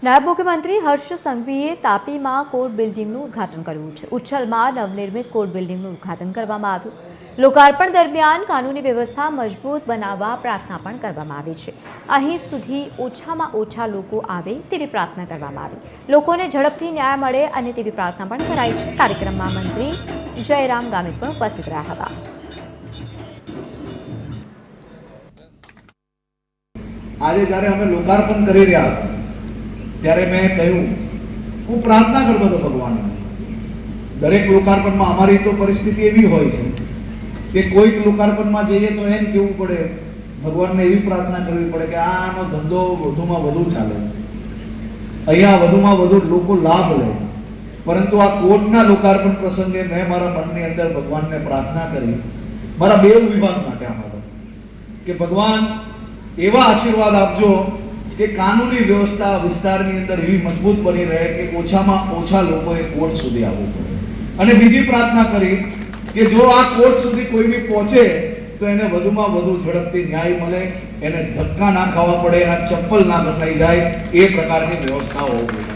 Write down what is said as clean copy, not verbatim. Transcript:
નાયબ મુખ્યમંત્રી હર્ષ સંઘવીએ તાપીમાં કોર્ટ બિલ્ડિંગનું ઉદ્ઘાટન કર્યું છે। ઉચ્છલમાં નવનિર્મિત કોર્ટ બિલ્ડિંગનું ઉદ્ઘાટન કરવામાં આવ્યું। લોકાર્પણ દરમિયાન કાનૂની વ્યવસ્થા મજબૂત બનાવવા પ્રાર્થના પણ કરવામાં આવી છે। અહીં સુધી ઓછામાં ઓછા લોકો આવે તેવી પ્રાર્થના કરવામાં આવી। લોકોને ઝડપથી ન્યાય મળે અને તેવી પ્રાર્થના પણ કરાઈ છે। કાર્યક્રમમાં મંત્રી જયરામ ગામિત પણ ઉપસ્થિત રહ્યા હતા। આજે જ્યારે અમે લોકાર્પણ કરી રહ્યા હતા ત્યારે મેં કહ્યું, હું પ્રાર્થના કરતો હતો ભગવાનને। દરેક લોકાર્પણમાં અમારી તો પરિસ્થિતિ એવી હોય છે કે કોઈક લોકાર્પણમાં જઈએ તો એમ કહેવું પડે, ભગવાનને એવી પ્રાર્થના કરવી પડે કે આનો ધંધો વધુમાં વધુ ચાલે, અહીંયા વધુમાં વધુ લોકો લાભ લે। પરંતુ આ કોર્ટના લોકાર્પણ પ્રસંગે મેં મારા મનની અંદર ભગવાનને પ્રાર્થના કરી, મારા બે વિભાગ માટે આમાં કે ભગવાન એવા આશીર્વાદ આપજો કે કાનૂની વ્યવસ્થા વિસ્તારની અંદર એવી મજબૂત બની રહે કે ઓછામાં ઓછા લોકોએ કોર્ટ સુધી આવવું પડે। અને બીજી પ્રાર્થના કરી કે જો આ કોર્ટ સુધી કોઈ બી પહોંચે તો એને વધુમાં વધુ ઝડપથી ન્યાય મળે, એને ધક્કા ના ખાવા પડે, એના ચપ્પલ ના ઘસાઈ જાય, એ પ્રકારની વ્યવસ્થા હોવી જોઈએ।